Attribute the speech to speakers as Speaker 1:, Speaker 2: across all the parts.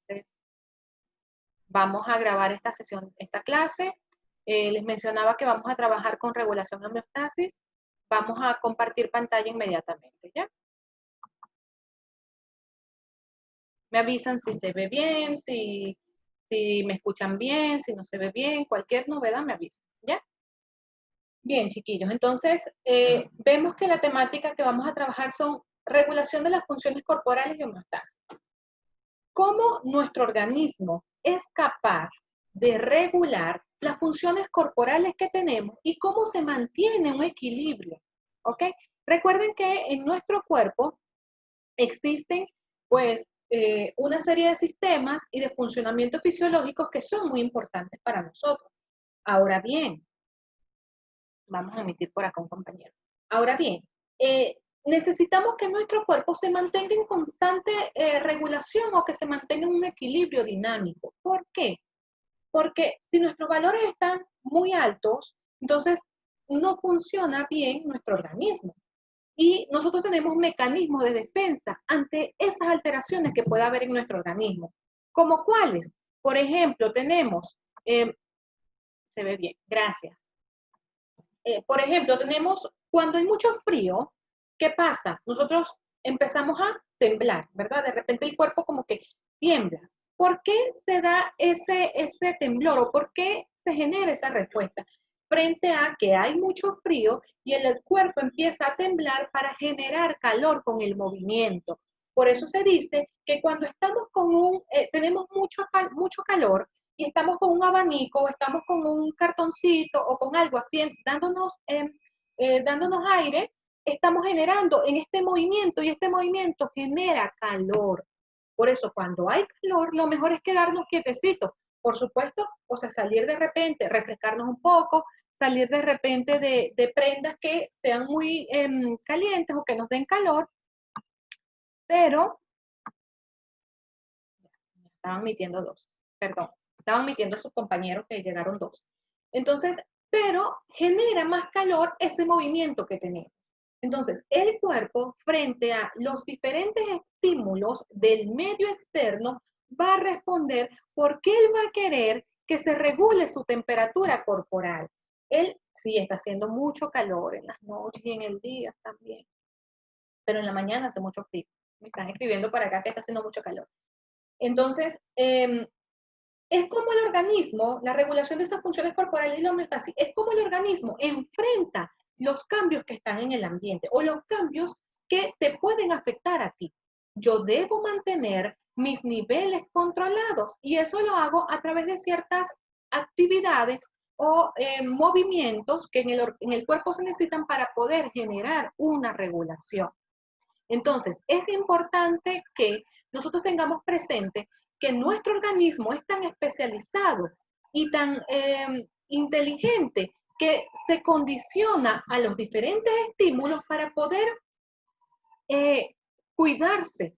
Speaker 1: Entonces, vamos a grabar esta sesión, esta clase. Les mencionaba que vamos a trabajar con regulación de homeostasis. Vamos a compartir pantalla inmediatamente, ¿ya? Me avisan si se ve bien, si me escuchan bien, si no se ve bien, cualquier novedad me avisan, ¿ya? Bien, chiquillos, entonces vemos que la temática que vamos a trabajar son regulación de las funciones corporales y homeostasis. ¿Cómo nuestro organismo es capaz de regular las funciones corporales que tenemos y cómo se mantiene un equilibrio? ¿Ok? Recuerden que en nuestro cuerpo existen, pues, una serie de sistemas y de funcionamientos fisiológicos que son muy importantes para nosotros. Ahora bien, vamos a emitir por acá un compañero. Ahora bien, necesitamos que nuestro cuerpo se mantenga en constante regulación o que se mantenga en un equilibrio dinámico. ¿Por qué? Porque si nuestros valores están muy altos, entonces no funciona bien nuestro organismo. Y nosotros tenemos mecanismos de defensa ante esas alteraciones que pueda haber en nuestro organismo. ¿Como cuáles? Por ejemplo, tenemos, se ve bien, gracias. Por ejemplo, tenemos, cuando hay mucho frío, ¿qué pasa? Nosotros empezamos a temblar, ¿verdad? De repente el cuerpo como que tiembla. ¿Por qué se da ese temblor o por qué se genera esa respuesta? Frente a que hay mucho frío y el cuerpo empieza a temblar para generar calor con el movimiento. Por eso se dice que cuando estamos tenemos mucho calor, y estamos con un abanico, o estamos con un cartoncito o con algo así, dándonos aire, estamos generando en este movimiento y este movimiento genera calor. Por eso cuando hay calor, lo mejor es quedarnos quietecitos. Por supuesto, o sea, salir de repente, refrescarnos un poco, salir de repente de prendas que sean muy calientes o que nos den calor, pero estaban emitiendo dos, perdón, estaban emitiendo a sus compañeros que llegaron dos. Entonces, pero genera más calor ese movimiento que tenemos. Entonces, el cuerpo, frente a los diferentes estímulos del medio externo, va a responder porque él va a querer que se regule su temperatura corporal. Él sí está haciendo mucho calor en las noches y en el día también, pero en la mañana hace mucho frío. Me están escribiendo para acá que está haciendo mucho calor. Entonces, es como el organismo, la regulación de esas funciones corporales y la homeostasis, es como el organismo enfrenta los cambios que están en el ambiente o los cambios que te pueden afectar a ti. Yo debo mantener mis niveles controlados y eso lo hago a través de ciertas actividades o movimientos que en el cuerpo se necesitan para poder generar una regulación. Entonces, es importante que nosotros tengamos presente que nuestro organismo es tan especializado y tan inteligente que se condiciona a los diferentes estímulos para poder cuidarse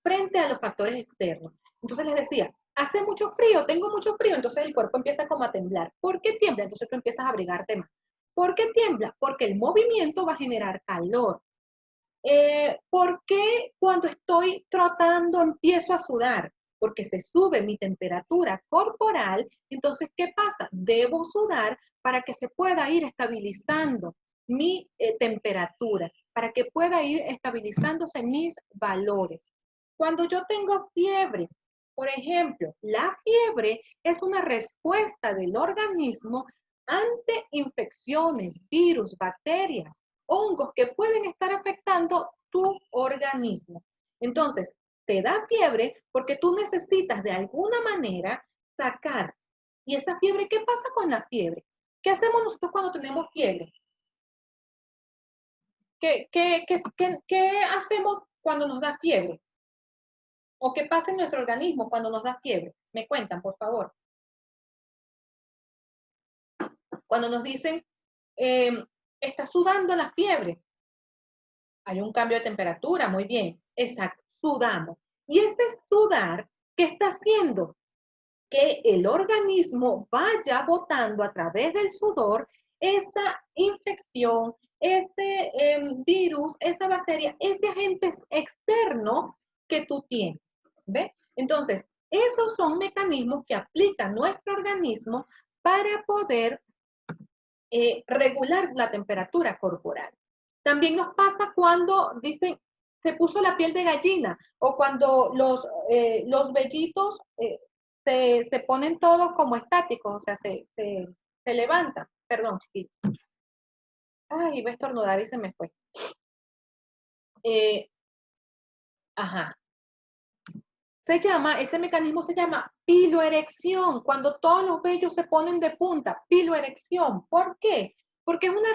Speaker 1: frente a los factores externos. Entonces les decía, hace mucho frío, tengo mucho frío, entonces el cuerpo empieza como a temblar. ¿Por qué tiembla? Entonces tú empiezas a abrigarte más. ¿Por qué tiembla? Porque el movimiento va a generar calor. ¿Por qué cuando estoy trotando empiezo a sudar? Porque se sube mi temperatura corporal, entonces, ¿qué pasa? Debo sudar para que se pueda ir estabilizando mi temperatura, para que pueda ir estabilizándose mis valores. Cuando yo tengo fiebre, por ejemplo, la fiebre es una respuesta del organismo ante infecciones, virus, bacterias, hongos que pueden estar afectando tu organismo. Entonces, te da fiebre porque tú necesitas de alguna manera sacar. ¿Y esa fiebre? ¿Qué pasa con la fiebre? ¿Qué hacemos nosotros cuando tenemos fiebre? ¿Qué hacemos cuando nos da fiebre? ¿O qué pasa en nuestro organismo cuando nos da fiebre? Me cuentan, por favor. Cuando nos dicen, está sudando la fiebre, hay un cambio de temperatura, muy bien, exacto, sudamos. Y ese sudar, ¿qué está haciendo? Que el organismo vaya botando a través del sudor esa infección, ese virus, esa bacteria, ese agente externo que tú tienes. ¿Ve? Entonces, esos son mecanismos que aplica nuestro organismo para poder regular la temperatura corporal. También nos pasa cuando dicen, se puso la piel de gallina, o cuando los vellitos se ponen todos como estáticos, o sea, se levantan. Perdón, chiquito. Ay, iba a estornudar y se me fue. Eh, ajá. Ese mecanismo se llama piloerección, cuando todos los vellos se ponen de punta, piloerección. ¿Por qué? Porque es una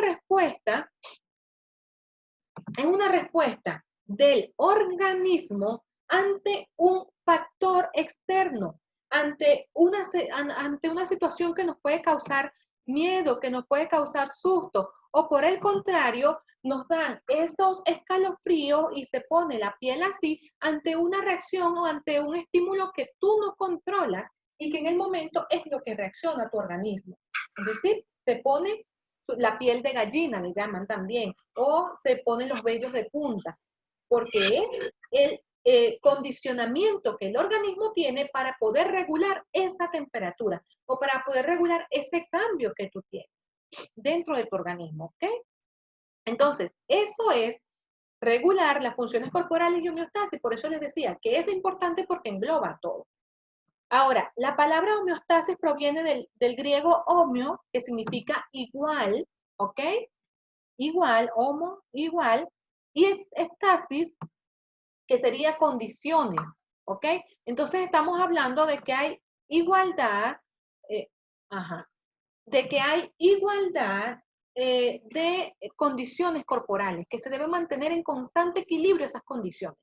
Speaker 1: respuesta del organismo ante un factor externo, ante una situación que nos puede causar miedo, que nos puede causar susto, o por el contrario, nos dan esos escalofríos y se pone la piel así ante una reacción o ante un estímulo que tú no controlas y que en el momento es lo que reacciona tu organismo. Es decir, se pone la piel de gallina, le llaman también, o se ponen los vellos de punta, porque es el condicionamiento que el organismo tiene para poder regular esa temperatura o para poder regular ese cambio que tú tienes dentro de tu organismo, ¿ok? Entonces, eso es regular las funciones corporales y homeostasis, por eso les decía que es importante porque engloba todo. Ahora, la palabra homeostasis proviene del griego homeo, que significa igual, ¿ok? Igual, homo, igual, y estasis, que sería condiciones, ¿ok? Entonces estamos hablando de que hay igualdad, eh, ajá, de que hay igualdad de condiciones corporales, que se debe mantener en constante equilibrio esas condiciones.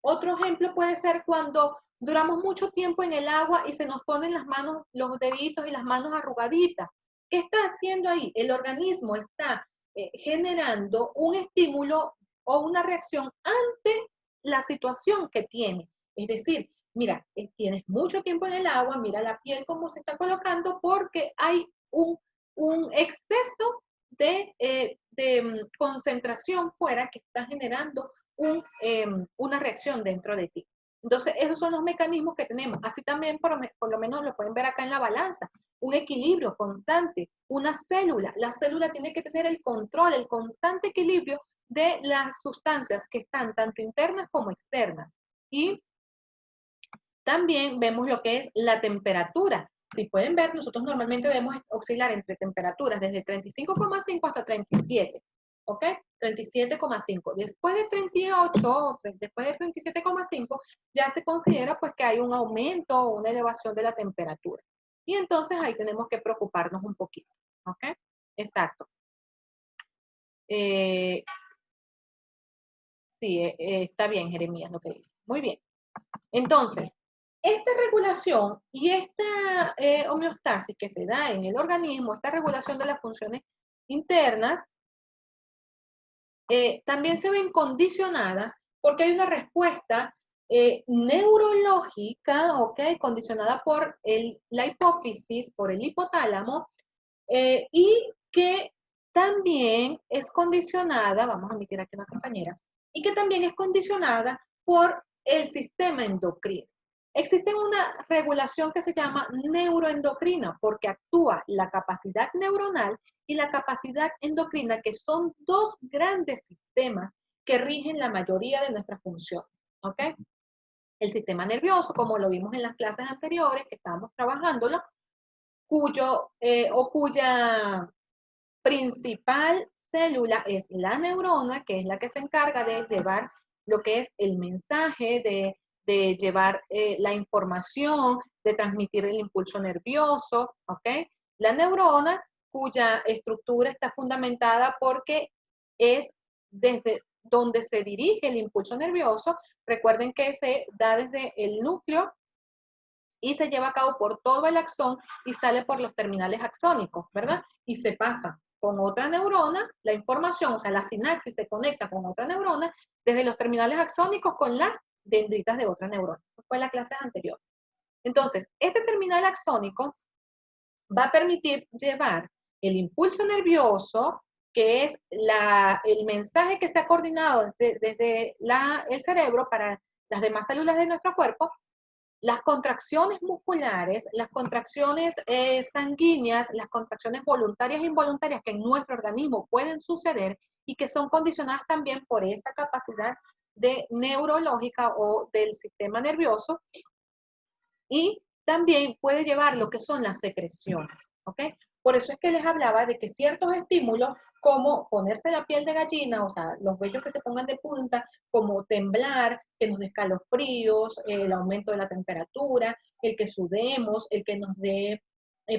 Speaker 1: Otro ejemplo puede ser cuando duramos mucho tiempo en el agua y se nos ponen las manos, los deditos y las manos arrugaditas. ¿Qué está haciendo ahí? El organismo está generando un estímulo o una reacción ante la situación que tiene. Es decir, mira, tienes mucho tiempo en el agua, mira la piel cómo se está colocando porque hay un exceso de concentración fuera que está generando una reacción dentro de ti. Entonces, esos son los mecanismos que tenemos. Así también, por lo menos lo pueden ver acá en la balanza, un equilibrio constante, una célula. La célula tiene que tener el control, el constante equilibrio de las sustancias que están tanto internas como externas. Y también vemos lo que es la temperatura. Si pueden ver, nosotros normalmente debemos oscilar entre temperaturas desde 35,5 hasta 37. ¿Ok? 37,5. Después de 38, después de 37,5, ya se considera pues que hay un aumento o una elevación de la temperatura. Y entonces ahí tenemos que preocuparnos un poquito. ¿Ok? Exacto. Sí, está bien, Jeremías, lo que dice. Muy bien. Entonces, esta regulación y esta homeostasis que se da en el organismo, esta regulación de las funciones internas, también se ven condicionadas porque hay una respuesta neurológica, ¿ok? Condicionada por la hipófisis, por el hipotálamo, y que también es condicionada, vamos a omitir aquí a una compañera, y que también es condicionada por el sistema endocrino. Existe una regulación que se llama neuroendocrina porque actúa la capacidad neuronal y la capacidad endocrina, que son dos grandes sistemas que rigen la mayoría de nuestras funciones. ¿Ok? El sistema nervioso, como lo vimos en las clases anteriores que estábamos trabajándolo, cuya principal célula es la neurona, que es la que se encarga de llevar lo que es el mensaje, de llevar la información, de transmitir el impulso nervioso, ¿ok? La neurona, cuya estructura está fundamentada porque es desde donde se dirige el impulso nervioso. Recuerden que se da desde el núcleo y se lleva a cabo por todo el axón y sale por los terminales axónicos, ¿verdad? Y se pasa con otra neurona, la información, o sea, la sinapsis se conecta con otra neurona desde los terminales axónicos con las dendritas de otra neurona. Eso fue en la clase anterior. Entonces, este terminal axónico va a permitir llevar el impulso nervioso, que es el mensaje que está coordinado desde el cerebro para las demás células de nuestro cuerpo, Las contracciones musculares, las contracciones sanguíneas, las contracciones voluntarias e involuntarias que en nuestro organismo pueden suceder y que son condicionadas también por esa capacidad de neurológica o del sistema nervioso, y también puede llevar lo que son las secreciones, ¿ok? Por eso es que les hablaba de que ciertos estímulos, como ponerse la piel de gallina, o sea, los vellos que se pongan de punta, como temblar, que nos dé escalofríos, el aumento de la temperatura, el que sudemos, el que nos dé,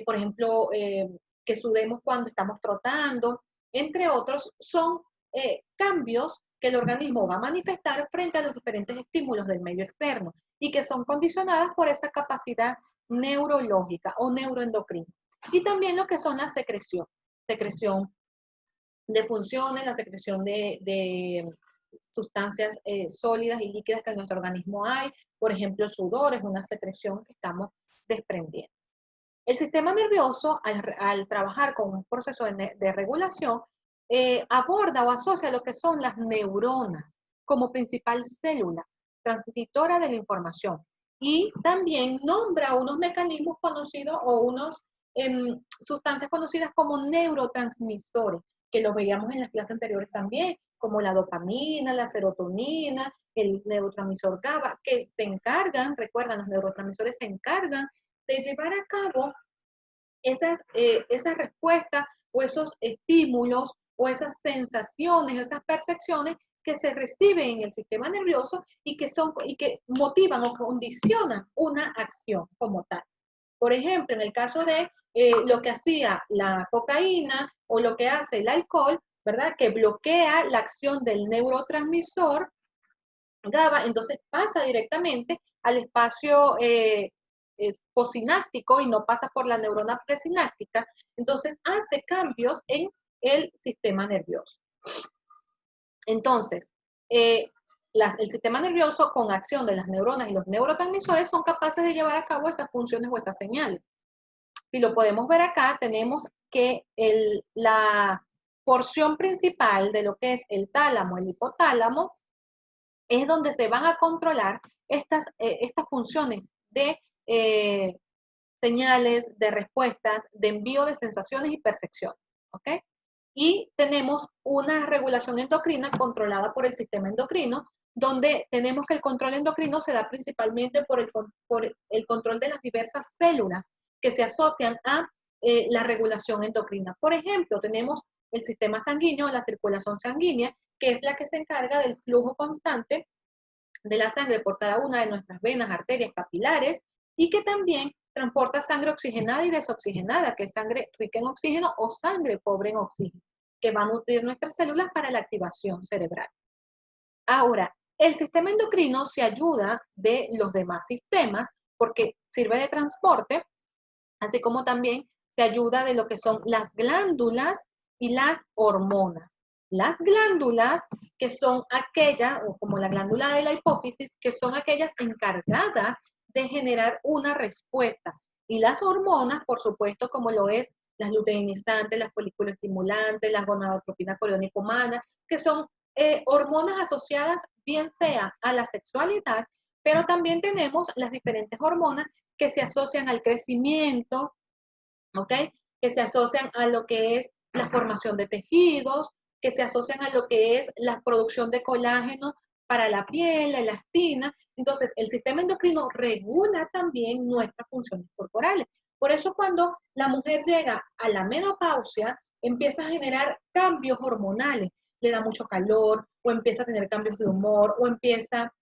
Speaker 1: por ejemplo, que sudemos cuando estamos trotando, entre otros, son cambios que el organismo va a manifestar frente a los diferentes estímulos del medio externo y que son condicionadas por esa capacidad neurológica o neuroendocrina. Y también lo que son las secreción de funciones, la secreción de sustancias sólidas y líquidas que en nuestro organismo hay. Por ejemplo, el sudor es una secreción que estamos desprendiendo. El sistema nervioso, al trabajar con un proceso de regulación, aborda o asocia lo que son las neuronas como principal célula transcriptora de la información, y también nombra unos mecanismos conocidos o unas sustancias conocidas como neurotransmisores, que los veíamos en las clases anteriores también, como la dopamina, la serotonina, el neurotransmisor GABA, que se encargan, recuerdan, los neurotransmisores se encargan de llevar a cabo esas respuestas o esos estímulos o esas sensaciones, esas percepciones que se reciben en el sistema nervioso y que motivan o condicionan una acción como tal. Por ejemplo, en el caso de lo que hacía la cocaína o lo que hace el alcohol, ¿verdad? Que bloquea la acción del neurotransmisor GABA, entonces pasa directamente al espacio posináptico y no pasa por la neurona presináptica, entonces hace cambios en el sistema nervioso. Entonces, el sistema nervioso con acción de las neuronas y los neurotransmisores son capaces de llevar a cabo esas funciones o esas señales. Si lo podemos ver acá, tenemos que la porción principal de lo que es el tálamo, el hipotálamo, es donde se van a controlar estas funciones de señales, de respuestas, de envío de sensaciones y percepciones, ¿ok? Y tenemos una regulación endocrina controlada por el sistema endocrino, donde tenemos que el control endocrino se da principalmente por el control de las diversas células que se asocian a la regulación endocrina. Por ejemplo, tenemos el sistema sanguíneo, la circulación sanguínea, que es la que se encarga del flujo constante de la sangre por cada una de nuestras venas, arterias, capilares, y que también transporta sangre oxigenada y desoxigenada, que es sangre rica en oxígeno o sangre pobre en oxígeno, que va a nutrir nuestras células para la activación cerebral. Ahora, el sistema endocrino se ayuda de los demás sistemas porque sirve de transporte, así como también se ayuda de lo que son las glándulas y las hormonas. Las glándulas, que son aquellas, o como la glándula de la hipófisis, que son aquellas encargadas de generar una respuesta. Y las hormonas, por supuesto, como lo es las luteinizantes, las foliculoestimulantes, las gonadotropina coriónica humana, que son hormonas asociadas bien sea a la sexualidad, pero también tenemos las diferentes hormonas que se asocian al crecimiento, ¿ok? Que se asocian a lo que es la formación de tejidos, que se asocian a lo que es la producción de colágeno para la piel, la elastina. Entonces, el sistema endocrino regula también nuestras funciones corporales. Por eso cuando la mujer llega a la menopausia, empieza a generar cambios hormonales, le da mucho calor, o empieza a tener cambios de humor, o empieza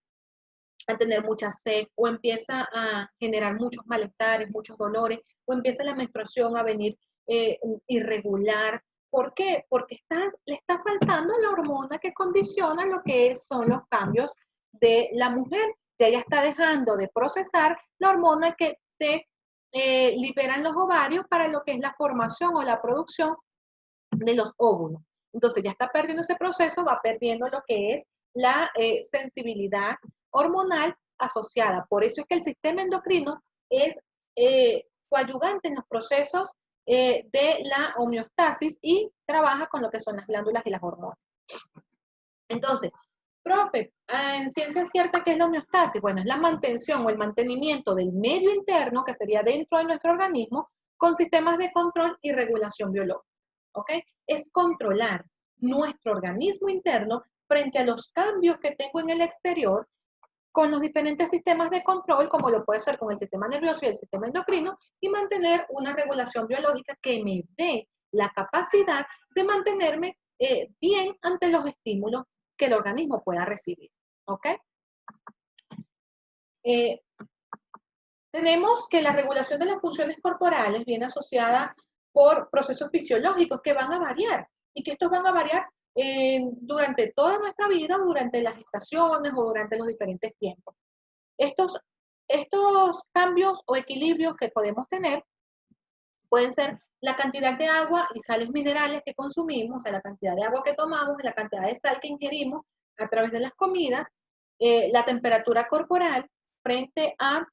Speaker 1: a tener mucha sed, o empieza a generar muchos malestares, muchos dolores, o empieza la menstruación a venir irregular. ¿Por qué? Porque le está faltando la hormona que condiciona lo que son los cambios de la mujer. Ya ella está dejando de procesar la hormona que se liberan los ovarios para lo que es la formación o la producción de los óvulos. Entonces ya está perdiendo ese proceso, va perdiendo lo que es la sensibilidad hormonal asociada. Por eso es que el sistema endocrino es coadyuvante en los procesos de la homeostasis y trabaja con lo que son las glándulas y las hormonas. Entonces, Profe, en ciencia cierta, ¿qué es la homeostasis? Bueno, es la mantención o el mantenimiento del medio interno, que sería dentro de nuestro organismo, con sistemas de control y regulación biológica. ¿Ok? Es controlar nuestro organismo interno frente a los cambios que tengo en el exterior con los diferentes sistemas de control, como lo puede ser con el sistema nervioso y el sistema endocrino, y mantener una regulación biológica que me dé la capacidad de mantenerme bien ante los estímulos que el organismo pueda recibir. ¿Ok? Eh, Tenemos que la regulación de las funciones corporales viene asociada por procesos fisiológicos que van a variar y que estos van a variar durante toda nuestra vida o durante las estaciones o durante los diferentes tiempos. Estos, estos cambios o equilibrios que podemos tener pueden ser la cantidad de agua y sales minerales que consumimos, o sea, la cantidad de agua que tomamos, la cantidad de sal que ingerimos a través de las comidas, la temperatura corporal frente a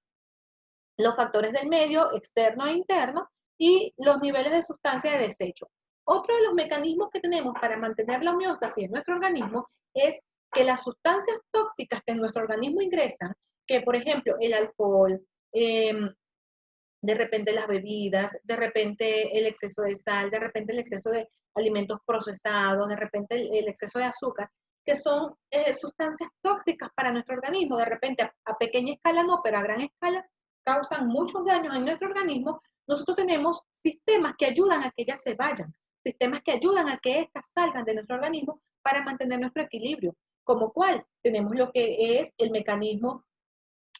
Speaker 1: los factores del medio externo e interno y los niveles de sustancia de desecho. Otro de los mecanismos que tenemos para mantener la homeostasis en nuestro organismo es que las sustancias tóxicas que en nuestro organismo ingresan, que por ejemplo el alcohol, de repente las bebidas, de repente el exceso de sal, de repente el exceso de alimentos procesados, de repente el exceso de azúcar, que son sustancias tóxicas para nuestro organismo. De repente a pequeña escala no, pero a gran escala causan muchos daños en nuestro organismo. Nosotros tenemos sistemas que ayudan a que ellas se vayan, sistemas que ayudan a que estas salgan de nuestro organismo para mantener nuestro equilibrio. Como cuál tenemos lo que es el mecanismo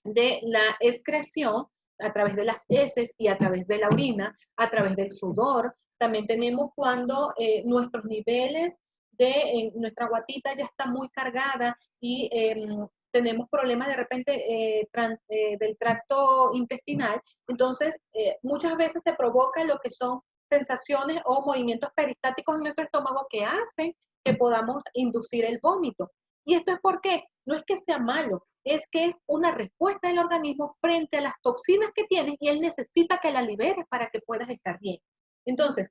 Speaker 1: de la excreción a través de las heces y a través de la orina, a través del sudor. También tenemos cuando nuestros niveles de nuestra guatita ya está muy cargada y tenemos problemas de repente del tracto intestinal. Entonces, muchas veces se provoca lo que son sensaciones o movimientos peristáticos en nuestro estómago que hacen que podamos inducir el vómito. ¿Y esto es por qué? No es que sea malo, es que es una respuesta del organismo frente a las toxinas que tienes y él necesita que la liberes para que puedas estar bien. Entonces,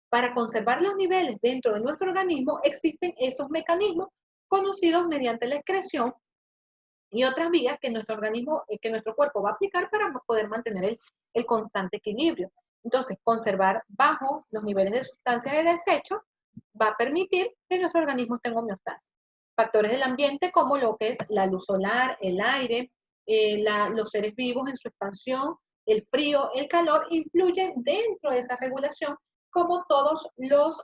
Speaker 1: para conservar los niveles dentro de nuestro organismo existen esos mecanismos conocidos mediante la excreción y otras vías que nuestro organismo, que nuestro cuerpo va a aplicar para poder mantener el constante equilibrio. Entonces, conservar bajo los niveles de sustancias de desecho va a permitir que nuestro organismo tenga homeostasis. Factores del ambiente como lo que es la luz solar, el aire, los seres vivos en su expansión, el frío, el calor, influyen dentro de esa regulación como todos los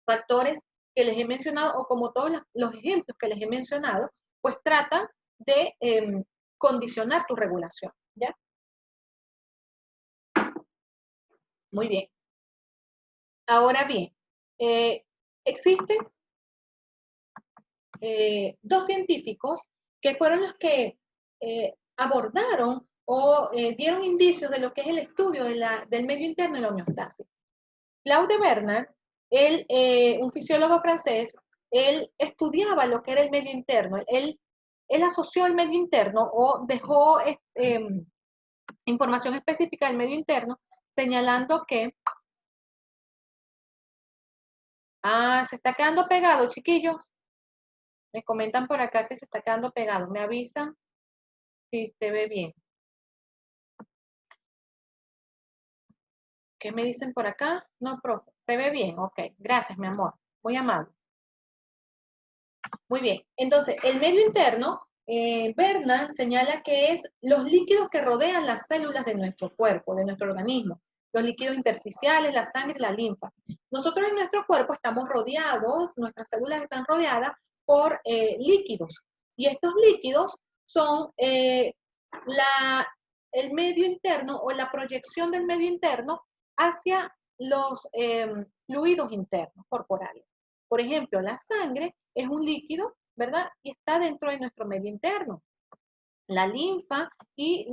Speaker 1: factores que les he mencionado o como todos los ejemplos que les he mencionado, pues tratan de condicionar tu regulación, ¿ya? Muy bien. Ahora bien, existen dos científicos que fueron los que abordaron o dieron indicios de lo que es el estudio del medio interno y la homeostasis. Claude Bernard, él, un fisiólogo francés, él estudiaba lo que era el medio interno. Él asoció el medio interno o dejó información específica del medio interno, señalando que, se está quedando pegado, chiquillos. Me comentan por acá que se está quedando pegado. Me avisan si se ve bien. ¿Qué me dicen por acá? No, profe. ¿Se ve bien? Ok. Gracias, mi amor. Muy amable. Muy bien. Entonces, el medio interno, Berna señala que es los líquidos que rodean las células de nuestro cuerpo, de nuestro organismo. Los líquidos intersticiales, la sangre, la linfa. Nosotros en nuestro cuerpo estamos rodeados, nuestras células están rodeadas por líquidos. Y estos líquidos son el medio interno o la proyección del medio interno hacia los fluidos internos corporales. Por ejemplo, la sangre es un líquido, ¿verdad? Y está dentro de nuestro medio interno. La linfa y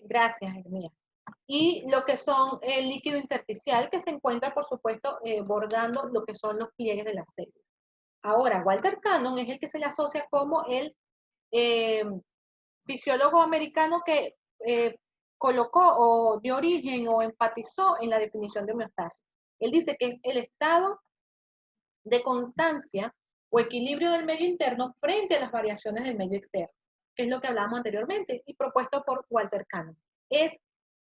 Speaker 1: gracias, Hermías, y lo que son el líquido intersticial que se encuentra, por supuesto, bordando lo que son los pliegues de la célula. Ahora, Walter Cannon es el que se le asocia como el eh, fisiólogo americano que colocó o dio origen o enfatizó en la definición de homeostasis. Él dice que es el estado de constancia o equilibrio del medio interno frente a las variaciones del medio externo, que es lo que hablábamos anteriormente y propuesto por Walter Cannon. Es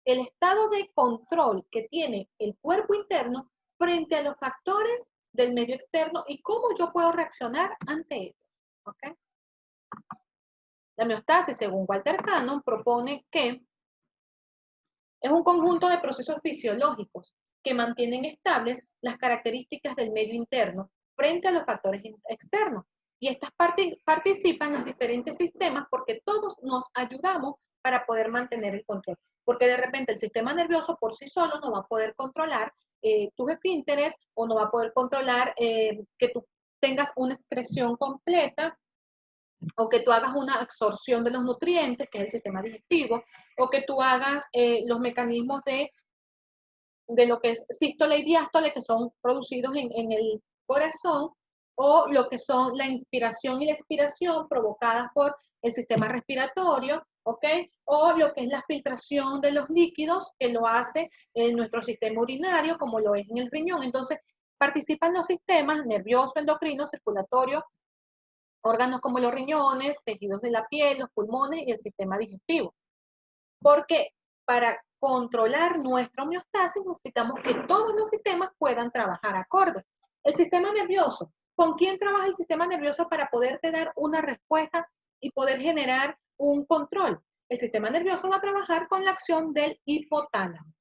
Speaker 1: el estado de control que tiene el cuerpo interno frente a los factores del medio externo y cómo yo puedo reaccionar ante ellos. ¿Okay? La homeostasis, según Walter Cannon, propone que es un conjunto de procesos fisiológicos que mantienen estables las características del medio interno frente a los factores externos. Y estas participan los diferentes sistemas porque todos nos ayudamos para poder mantener el control. Porque de repente el sistema nervioso por sí solo no va a poder controlar tus esfínteres o no va a poder controlar que tú tengas una excreción completa o que tú hagas una absorción de los nutrientes, que es el sistema digestivo, o que tú hagas los mecanismos de lo que es sístole y diástole, que son producidos en el corazón, o lo que son la inspiración y la expiración provocadas por el sistema respiratorio, ¿ok? O lo que es la filtración de los líquidos, que lo hace en nuestro sistema urinario, como lo es en el riñón. Entonces, participan los sistemas nervioso, endocrino, circulatorio, órganos como los riñones, tejidos de la piel, los pulmones y el sistema digestivo. Porque para controlar nuestra homeostasis necesitamos que todos los sistemas puedan trabajar acorde. El sistema nervioso, ¿con quién trabaja el sistema nervioso para poderte dar una respuesta y poder generar un control? El sistema nervioso va a trabajar con la acción del hipotálamo,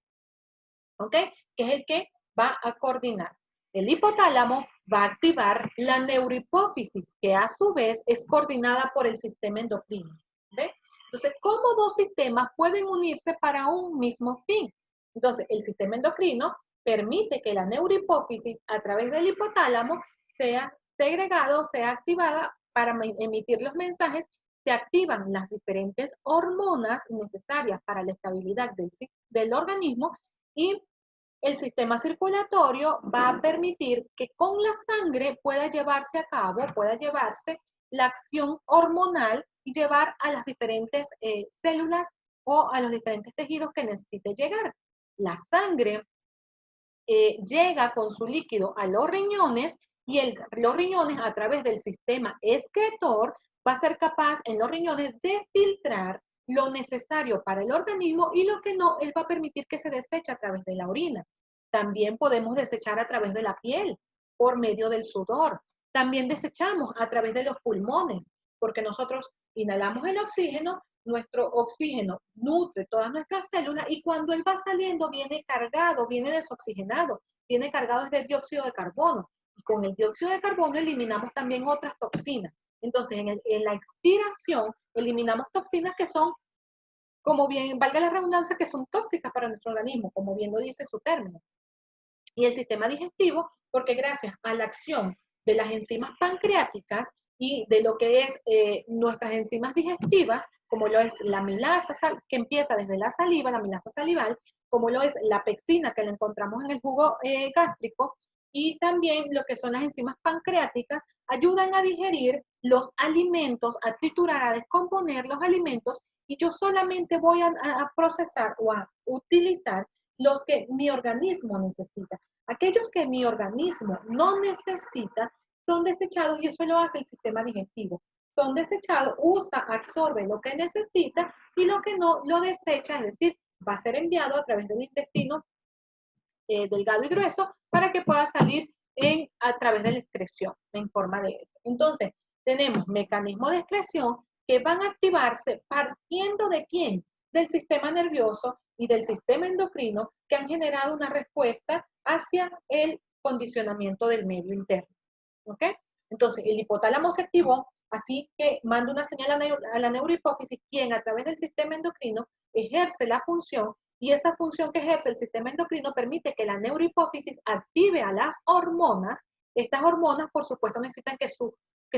Speaker 1: ¿ok? Que es el que va a coordinar. El hipotálamo va a activar la neurohipófisis, que a su vez es coordinada por el sistema endocrino. ¿Ve? Entonces, ¿cómo dos sistemas pueden unirse para un mismo fin? Entonces, el sistema endocrino permite que la neurohipófisis a través del hipotálamo sea segregado, sea activada para emitir los mensajes. Se activan las diferentes hormonas necesarias para la estabilidad del organismo y el sistema circulatorio va a permitir que con la sangre pueda llevarse a cabo, pueda llevarse la acción hormonal y llevar a las diferentes células o a los diferentes tejidos que necesite llegar. La sangre llega con su líquido a los riñones y los riñones a través del sistema excretor va a ser capaz en los riñones de filtrar lo necesario para el organismo y lo que no, él va a permitir que se deseche a través de la orina. También podemos desechar a través de la piel, por medio del sudor. También desechamos a través de los pulmones, porque nosotros inhalamos el oxígeno, nuestro oxígeno nutre todas nuestras células y cuando él va saliendo viene cargado, viene desoxigenado, viene cargado de dióxido de carbono. Y con el dióxido de carbono eliminamos también otras toxinas. Entonces, en la expiración eliminamos toxinas que son, como bien, valga la redundancia, que son tóxicas para nuestro organismo, como bien lo dice su término. Y el sistema digestivo, porque gracias a la acción de las enzimas pancreáticas y de lo que es nuestras enzimas digestivas, como lo es la amilasa, que empieza desde la saliva, la amilasa salival, como lo es la pexina, que la encontramos en el jugo gástrico, y también lo que son las enzimas pancreáticas, ayudan a digerir los alimentos, a triturar, a descomponer los alimentos, y yo solamente voy a procesar o a utilizar los que mi organismo necesita. Aquellos que mi organismo no necesita son desechados y eso lo hace el sistema digestivo. Son desechados, usa, absorbe lo que necesita y lo que no lo desecha, es decir, va a ser enviado a través del intestino delgado y grueso para que pueda salir a través de la excreción en forma de heces. Entonces, tenemos mecanismos de excreción que van a activarse partiendo de quién? Del sistema nervioso y del sistema endocrino que han generado una respuesta hacia el condicionamiento del medio interno. ¿Ok? Entonces, el hipotálamo se activó, así que manda una señal a la neurohipófisis, quien a través del sistema endocrino ejerce la función y esa función que ejerce el sistema endocrino permite que la neurohipófisis active a las hormonas. Estas hormonas, por supuesto, necesitan que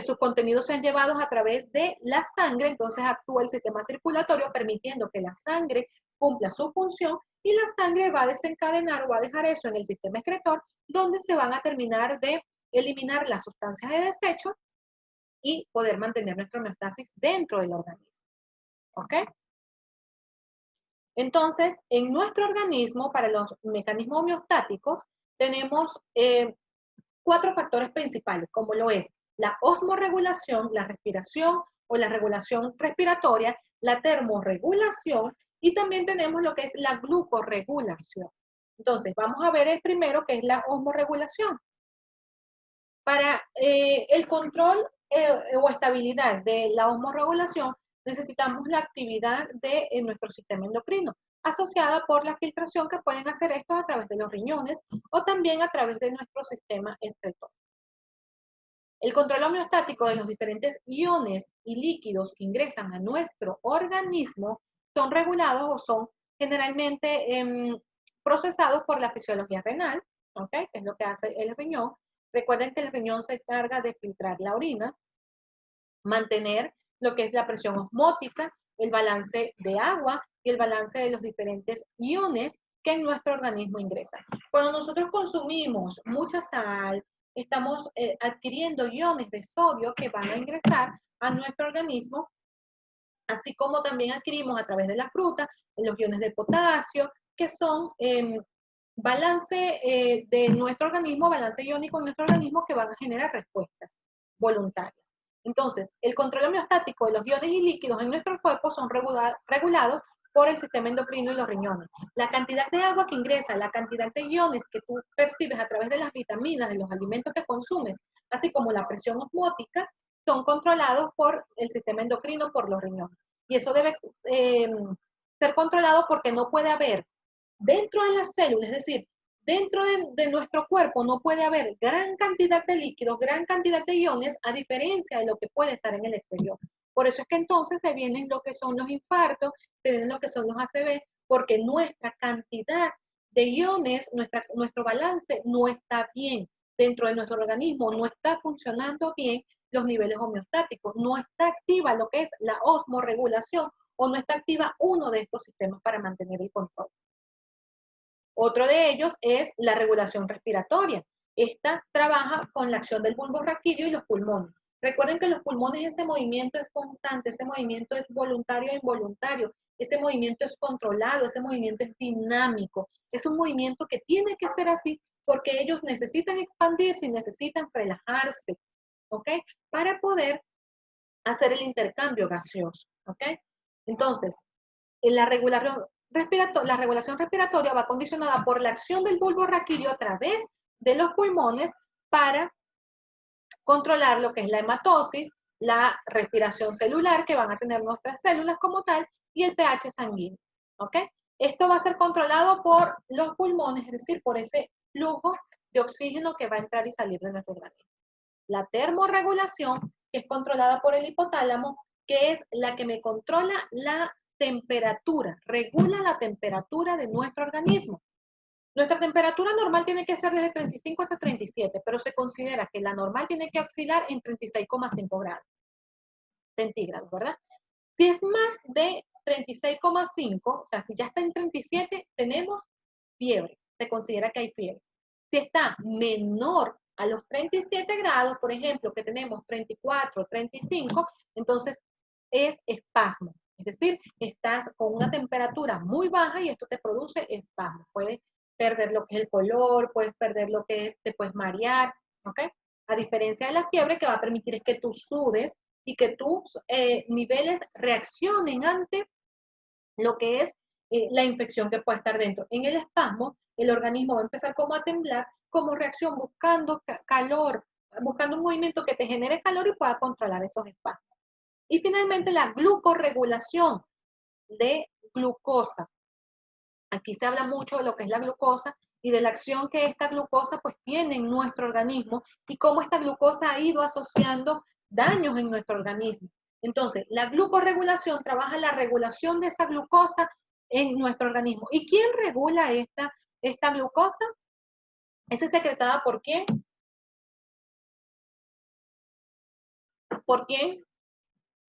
Speaker 1: sus contenidos sean llevados a través de la sangre, entonces actúa el sistema circulatorio permitiendo que la sangre cumpla su función y la sangre va a desencadenar o va a dejar eso en el sistema excretor, donde se van a terminar de eliminar las sustancias de desecho y poder mantener nuestra homeostasis dentro del organismo. ¿Ok? Entonces, en nuestro organismo, para los mecanismos homeostáticos, tenemos 4 factores principales, como lo es la osmorregulación, la respiración o la regulación respiratoria, la termorregulación y también tenemos lo que es la glucorregulación. Entonces, vamos a ver el primero que es la osmorregulación. Para el control o estabilidad de la osmorregulación, necesitamos la actividad de nuestro sistema endocrino, asociada por la filtración que pueden hacer estos a través de los riñones o también a través de nuestro sistema excretor. El control homeostático de los diferentes iones y líquidos que ingresan a nuestro organismo son regulados o son generalmente procesados por la fisiología renal, ¿ok? Que es lo que hace el riñón. Recuerden que el riñón se encarga de filtrar la orina, mantener lo que es la presión osmótica, el balance de agua y el balance de los diferentes iones que en nuestro organismo ingresan. Cuando nosotros consumimos mucha sal, estamos adquiriendo iones de sodio que van a ingresar a nuestro organismo, así como también adquirimos a través de la fruta los iones de potasio, que son balance de nuestro organismo, balance iónico en nuestro organismo que van a generar respuestas voluntarias. Entonces, el control homeostático de los iones y líquidos en nuestro cuerpo son regulados por el sistema endocrino y los riñones. La cantidad de agua que ingresa, la cantidad de iones que tú percibes a través de las vitaminas, de los alimentos que consumes, así como la presión osmótica, son controlados por el sistema endocrino, por los riñones. Y eso debe ser controlado porque no puede haber dentro de las células, es decir, dentro de nuestro cuerpo no puede haber gran cantidad de líquidos, gran cantidad de iones, a diferencia de lo que puede estar en el exterior. Por eso es que entonces se vienen lo que son los infartos, se vienen lo que son los ACV, porque nuestra cantidad de iones, nuestro balance no está bien dentro de nuestro organismo, no está funcionando bien los niveles homeostáticos, no está activa lo que es la osmorregulación o no está activa uno de estos sistemas para mantener el control. Otro de ellos es la regulación respiratoria. Esta trabaja con la acción del bulbo raquídeo y los pulmones. Recuerden que los pulmones, ese movimiento es constante, ese movimiento es voluntario e involuntario, ese movimiento es controlado, ese movimiento es dinámico. Es un movimiento que tiene que ser así porque ellos necesitan expandirse y necesitan relajarse, ¿ok? Para poder hacer el intercambio gaseoso, ¿ok? Entonces, la regulación respiratoria va condicionada por la acción del bulbo raquídeo a través de los pulmones para controlar lo que es la hematosis, la respiración celular que van a tener nuestras células como tal y el pH sanguíneo. ¿Ok? Esto va a ser controlado por los pulmones, es decir, por ese flujo de oxígeno que va a entrar y salir de nuestro organismo. La termorregulación, que es controlada por el hipotálamo, que es la que me controla la temperatura, regula la temperatura de nuestro organismo. Nuestra temperatura normal tiene que ser desde 35 hasta 37, pero se considera que la normal tiene que oscilar en 36,5 grados centígrados, ¿verdad? Si es más de 36,5, o sea, si ya está en 37, tenemos fiebre, se considera que hay fiebre. Si está menor a los 37 grados, por ejemplo, que tenemos 34, 35, entonces es espasmo. Es decir, estás con una temperatura muy baja y esto te produce espasmo. Puedes perder lo que es el color, puedes perder lo que es, te puedes marear, ¿ok? A diferencia de la fiebre que va a permitir es que tú sudes y que tus niveles reaccionen ante lo que es la infección que puede estar dentro. En el espasmo, el organismo va a empezar como a temblar como reacción, buscando calor, buscando un movimiento que te genere calor y pueda controlar esos espasmos. Y finalmente la glucorregulación de glucosa. Aquí se habla mucho de lo que es la glucosa y de la acción que esta glucosa pues tiene en nuestro organismo y cómo esta glucosa ha ido asociando daños en nuestro organismo. Entonces, la glucorregulación trabaja la regulación de esa glucosa en nuestro organismo. ¿Y quién regula esta glucosa? ¿Es secretada por quién? ¿Por quién?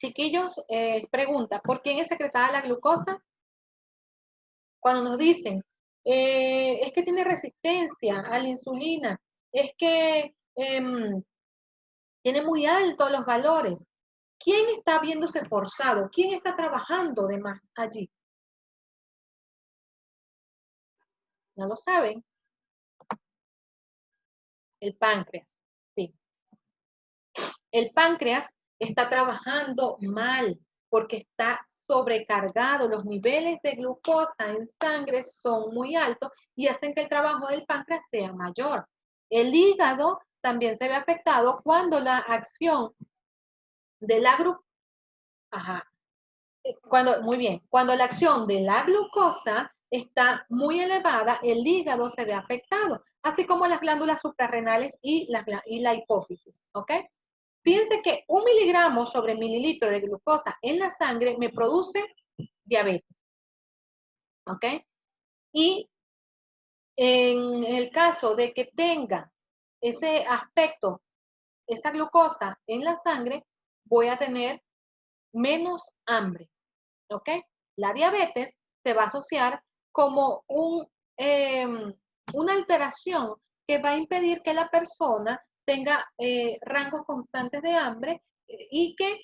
Speaker 1: Chiquillos, pregunta, ¿por quién es secretada la glucosa? Cuando nos dicen, es que tiene resistencia a la insulina, es que tiene muy altos los valores. ¿Quién está viéndose forzado? ¿Quién está trabajando de más allí? ¿No lo saben? El páncreas, sí. El páncreas está trabajando mal porque está sobrecargado. Los niveles de glucosa en sangre son muy altos y hacen que el trabajo del páncreas sea mayor. El hígado también se ve afectado cuando la acción de la glucosa, muy bien, cuando la acción de la glucosa está muy elevada, el hígado se ve afectado, así como las glándulas suprarrenales y la hipófisis, ¿ok? Fíjense que 1 miligramo sobre mililitro de glucosa en la sangre me produce diabetes, ¿ok? Y en el caso de que tenga ese aspecto, esa glucosa en la sangre, voy a tener menos hambre, ¿ok? La diabetes se va a asociar como una alteración que va a impedir que la persona tenga rangos constantes de hambre y que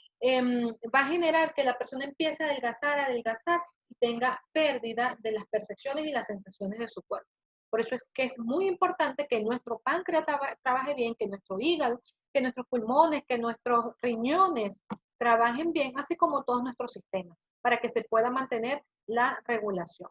Speaker 1: va a generar que la persona empiece a adelgazar y tenga pérdida de las percepciones y las sensaciones de su cuerpo. Por eso es que es muy importante que nuestro páncreas trabaje bien, que nuestro hígado, que nuestros pulmones, que nuestros riñones trabajen bien, así como todos nuestros sistemas, para que se pueda mantener la regulación.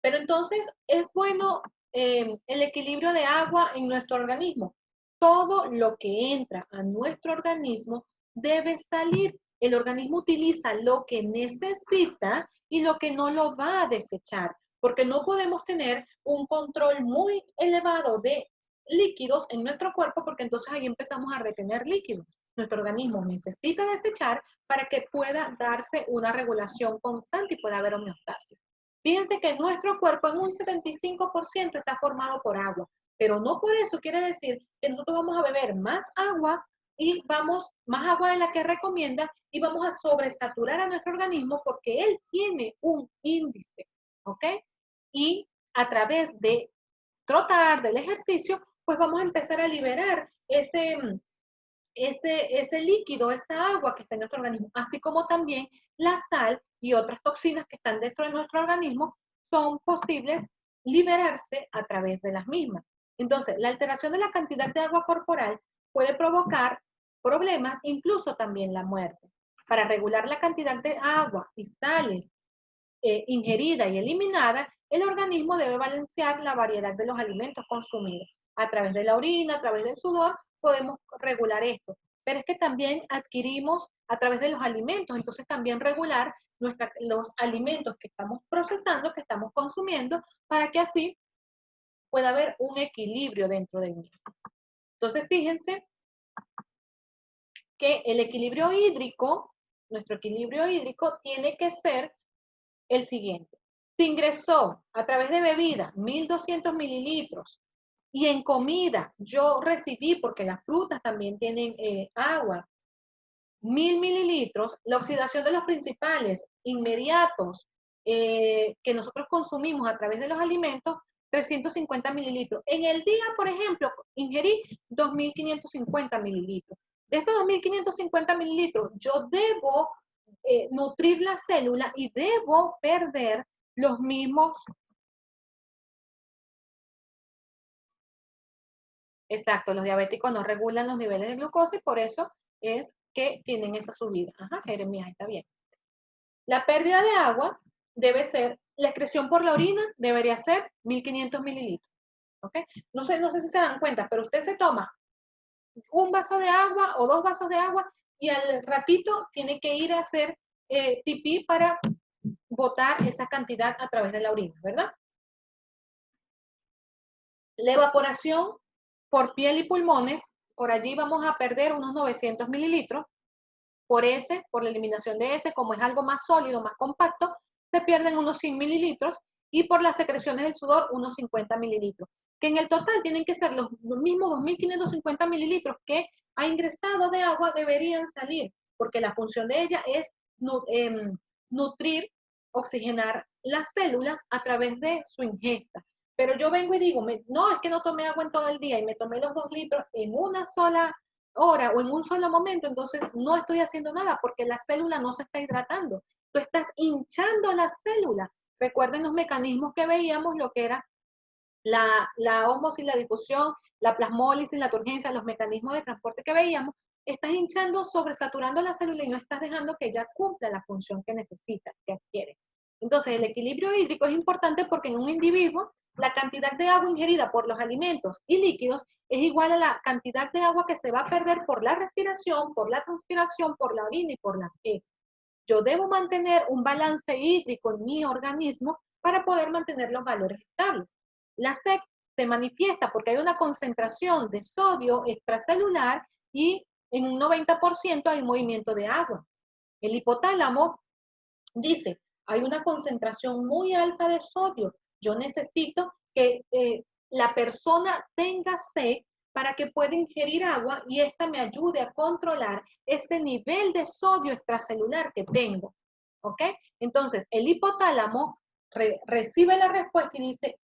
Speaker 1: Pero entonces es bueno el equilibrio de agua en nuestro organismo. Todo lo que entra a nuestro organismo debe salir. El organismo utiliza lo que necesita y lo que no lo va a desechar, porque no podemos tener un control muy elevado de líquidos en nuestro cuerpo, porque entonces ahí empezamos a retener líquidos. Nuestro organismo necesita desechar para que pueda darse una regulación constante y pueda haber homeostasis. Fíjense que nuestro cuerpo en un 75% está formado por agua, pero no por eso quiere decir que nosotros vamos a beber más agua y más agua de la que recomienda y vamos a sobresaturar a nuestro organismo porque él tiene un índice, ¿ok? Y a través de trotar, del ejercicio, pues vamos a empezar a liberar ese líquido, esa agua que está en nuestro organismo, así como también la sal y otras toxinas que están dentro de nuestro organismo son posibles liberarse a través de las mismas. Entonces, la alteración de la cantidad de agua corporal puede provocar problemas, incluso también la muerte. Para regular la cantidad de agua y sales ingerida y eliminada, el organismo debe balancear la variedad de los alimentos consumidos. A través de la orina, a través del sudor, podemos regular esto. Pero es que también adquirimos a través de los alimentos, entonces también regular los alimentos que estamos procesando, que estamos consumiendo, para que así pueda haber un equilibrio dentro del mismo. Entonces, fíjense que el equilibrio hídrico, nuestro equilibrio hídrico, tiene que ser el siguiente. Se ingresó a través de bebida 1.200 mililitros y en comida yo recibí, porque las frutas también tienen agua, 1.000 mililitros, la oxidación de los principales inmediatos que nosotros consumimos a través de los alimentos, 350 mililitros. En el día, por ejemplo, ingerí 2.550 mililitros. De estos 2.550 mililitros, yo debo nutrir la célula y debo perder los mismos. Exacto, los diabéticos no regulan los niveles de glucosa y por eso es que tienen esa subida. Ajá, Jeremías, está bien. La pérdida de agua debe ser, la excreción por la orina debería ser 1.500 mililitros. ¿Ok? No sé si se dan cuenta, pero usted se toma un vaso de agua o 2 vasos de agua y al ratito tiene que ir a hacer pipí para botar esa cantidad a través de la orina, ¿verdad? La evaporación por piel y pulmones, por allí vamos a perder unos 900 mililitros. Por la eliminación de ese, como es algo más sólido, más compacto, se pierden unos 100 mililitros y por las secreciones del sudor unos 50 mililitros. Que en el total tienen que ser los mismos 2.550 mililitros que ha ingresado de agua deberían salir, porque la función de ella es nutrir, oxigenar las células a través de su ingesta. Pero yo vengo y digo, no, es que no tomé agua en todo el día y me tomé los 2 litros en una sola hora o en un solo momento, entonces no estoy haciendo nada porque la célula no se está hidratando. Tú estás hinchando la célula. Recuerden los mecanismos que veíamos, lo que era la ósmosis, la difusión, la plasmólisis, la turgencia, los mecanismos de transporte que veíamos, estás hinchando, sobresaturando la célula y no estás dejando que ella cumpla la función que necesita, que adquiere. Entonces, el equilibrio hídrico es importante porque en un individuo la cantidad de agua ingerida por los alimentos y líquidos es igual a la cantidad de agua que se va a perder por la respiración, por la transpiración, por la orina y por las heces. Yo debo mantener un balance hídrico en mi organismo para poder mantener los valores estables. La SEC se manifiesta porque hay una concentración de sodio extracelular y en un 90% hay movimiento de agua. El hipotálamo dice, hay una concentración muy alta de sodio. Yo necesito que la persona tenga sed para que pueda ingerir agua y esta me ayude a controlar ese nivel de sodio extracelular que tengo. ¿Ok? Entonces, el hipotálamo recibe la respuesta y dice,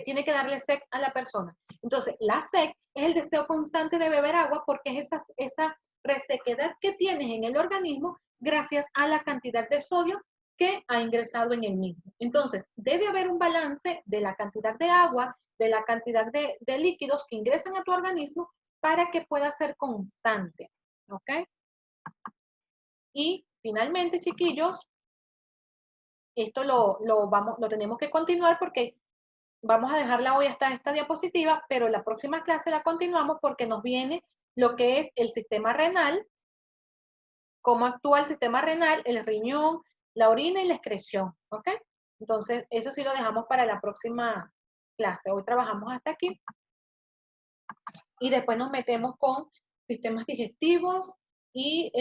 Speaker 1: tiene que darle sed a la persona. Entonces, la sed es el deseo constante de beber agua porque es esa resequedad que tienes en el organismo gracias a la cantidad de sodio que ha ingresado en el mismo. Entonces, debe haber un balance de la cantidad de agua, de la cantidad de líquidos que ingresan a tu organismo para que pueda ser constante. ¿Ok? Y finalmente, chiquillos, esto lo tenemos que continuar porque vamos a dejarla hoy hasta esta diapositiva, pero la próxima clase la continuamos porque nos viene lo que es el sistema renal, cómo actúa el sistema renal, el riñón, la orina y la excreción, ¿ok? Entonces, eso sí lo dejamos para la próxima clase. Hoy trabajamos hasta aquí y después nos metemos con sistemas digestivos y,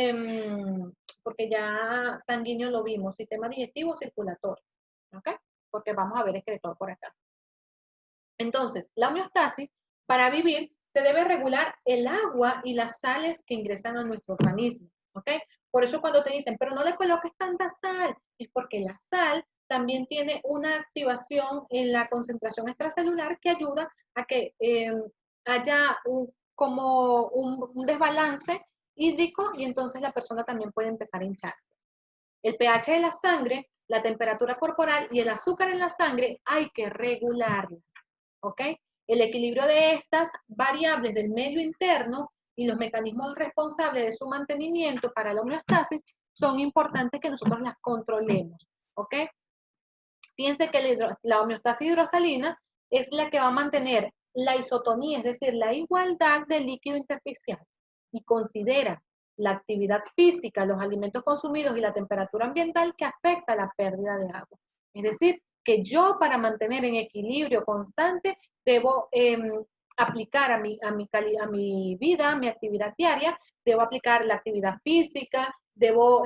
Speaker 1: porque ya sanguíneo lo vimos, sistema digestivo circulatorio, ¿ok? Porque vamos a ver excretor por acá. Entonces, la homeostasis, para vivir, se debe regular el agua y las sales que ingresan a nuestro organismo, ¿ok? Por eso cuando te dicen, pero no le coloques tanta sal, es porque la sal también tiene una activación en la concentración extracelular que ayuda a que haya un desbalance hídrico y entonces la persona también puede empezar a hincharse. El pH de la sangre, la temperatura corporal y el azúcar en la sangre hay que regularlas, ¿ok? El equilibrio de estas variables del medio interno y los mecanismos responsables de su mantenimiento para la homeostasis son importantes que nosotros las controlemos, ¿ok? Fíjense que la homeostasis hidrosalina es la que va a mantener la isotonía, es decir, la igualdad del líquido intersticial y considera la actividad física, los alimentos consumidos y la temperatura ambiental que afecta la pérdida de agua. Es decir, que yo para mantener en equilibrio constante debo aplicar a mi vida, a mi actividad diaria, debo aplicar la actividad física, debo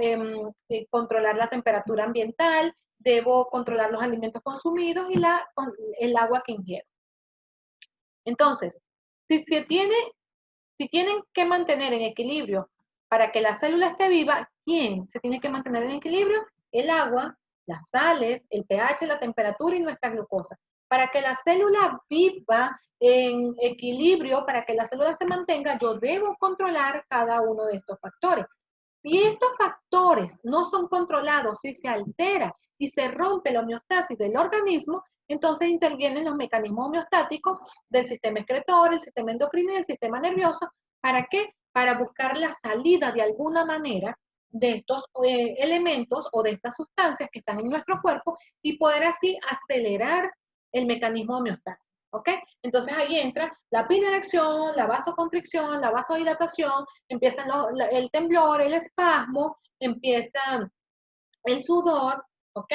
Speaker 1: controlar la temperatura ambiental, debo controlar los alimentos consumidos y el agua que ingiero. Entonces, si tienen que mantener en equilibrio para que la célula esté viva, ¿quién se tiene que mantener en equilibrio? El agua, las sales, el pH, la temperatura y nuestra glucosa. Para que la célula viva en equilibrio, para que la célula se mantenga, yo debo controlar cada uno de estos factores. Si estos factores no son controlados, si se altera y se rompe la homeostasis del organismo, entonces intervienen los mecanismos homeostáticos del sistema excretor, el sistema endocrino y el sistema nervioso. ¿Para qué? Para buscar la salida de alguna manera de estos elementos o de estas sustancias que están en nuestro cuerpo y poder así acelerar el mecanismo de homeostasis. ¿Ok? Entonces ahí entra la piloerección, la vasoconstricción, la vasodilatación, empieza el temblor, el espasmo, empieza el sudor, ¿ok?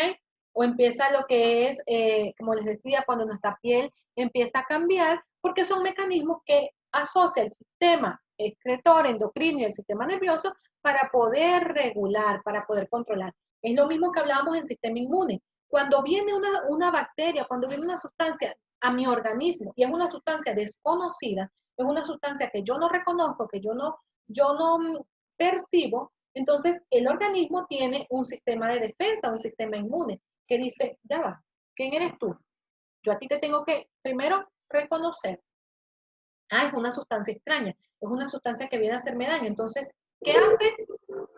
Speaker 1: O empieza lo que es, como les decía, cuando nuestra piel empieza a cambiar, porque son mecanismos que asocia el sistema excretor, endocrino y el sistema nervioso para poder regular, para poder controlar. Es lo mismo que hablábamos en sistema inmune. Cuando viene una bacteria, cuando viene una sustancia a mi organismo y es una sustancia desconocida, es una sustancia que yo no reconozco, que yo no percibo, entonces el organismo tiene un sistema de defensa, un sistema inmune, que dice, ya va, ¿quién eres tú? Yo a ti te tengo que primero reconocer. Ah, es una sustancia extraña, es una sustancia que viene a hacerme daño. Entonces, ¿qué hace?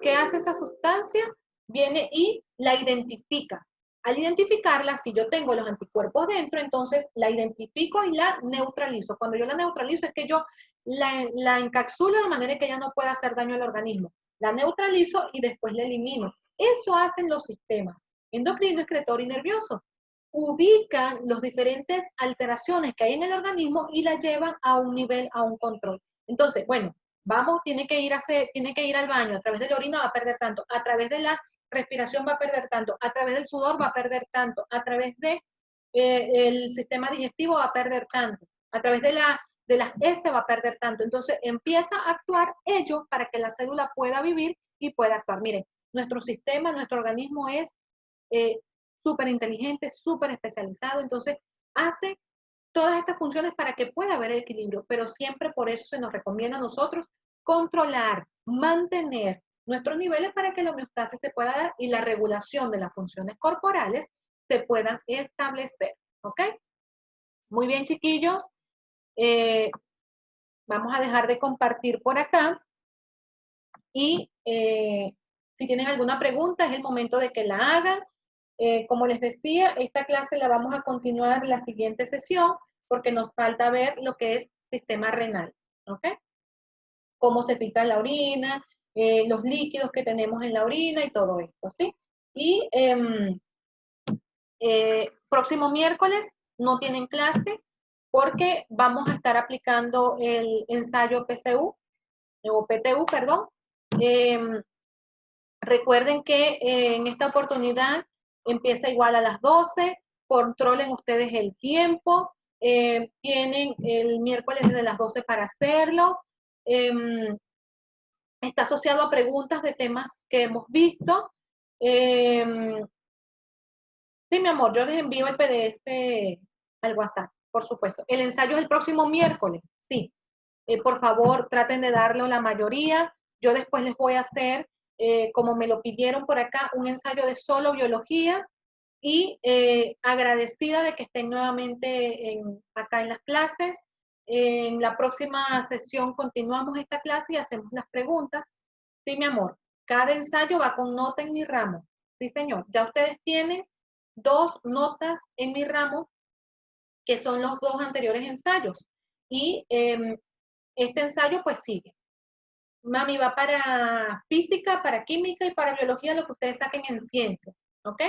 Speaker 1: ¿Qué hace esa sustancia? Viene y la identifica. Al identificarla, si yo tengo los anticuerpos dentro, entonces la identifico y la neutralizo. Cuando yo la neutralizo es que yo la encapsulo de manera que ella no pueda hacer daño al organismo. La neutralizo y después la elimino. Eso hacen los sistemas endocrino, excretor y nervioso. Ubican las diferentes alteraciones que hay en el organismo y la llevan a un nivel, a un control. Entonces, bueno, vamos, tiene que ir al baño, a través de la orina va a perder tanto, a través de la respiración va a perder tanto, a través del sudor va a perder tanto, a través de el sistema digestivo va a perder tanto, a través de las S va a perder tanto. Entonces empieza a actuar ello para que la célula pueda vivir y pueda actuar. Miren, nuestro sistema, nuestro organismo es súper inteligente, súper especializado, entonces hace todas estas funciones para que pueda haber equilibrio, pero siempre por eso se nos recomienda a nosotros controlar, mantener nuestros niveles para que la homeostasis se pueda dar y la regulación de las funciones corporales se puedan establecer, ¿ok? Muy bien, chiquillos. Vamos a dejar de compartir por acá y si tienen alguna pregunta es el momento de que la hagan. Como les decía, esta clase la vamos a continuar en la siguiente sesión porque nos falta ver lo que es sistema renal, ¿ok? Cómo se filtra la orina, los líquidos que tenemos en la orina y todo esto, ¿sí? Y próximo miércoles no tienen clase porque vamos a estar aplicando el ensayo PCU, o PTU, perdón. Recuerden que en esta oportunidad empieza igual a las 12, controlen ustedes el tiempo, tienen el miércoles desde las 12 para hacerlo. Está asociado a preguntas de temas que hemos visto. Sí, mi amor, yo les envío el PDF al WhatsApp, por supuesto. El ensayo es el próximo miércoles, sí. Por favor, traten de darlo la mayoría. Yo después les voy a hacer, como me lo pidieron por acá, un ensayo de solo biología y agradecida de que estén nuevamente acá en las clases. En la próxima sesión continuamos esta clase y hacemos las preguntas. Sí, mi amor, cada ensayo va con nota en mi ramo. Sí, señor. Ya ustedes tienen 2 notas en mi ramo, que son los 2 anteriores ensayos. Y este ensayo pues sigue. Mami, va para física, para química y para biología, lo que ustedes saquen en ciencias, ¿ok?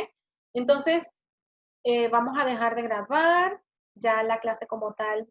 Speaker 1: Entonces, vamos a dejar de grabar, ya la clase como tal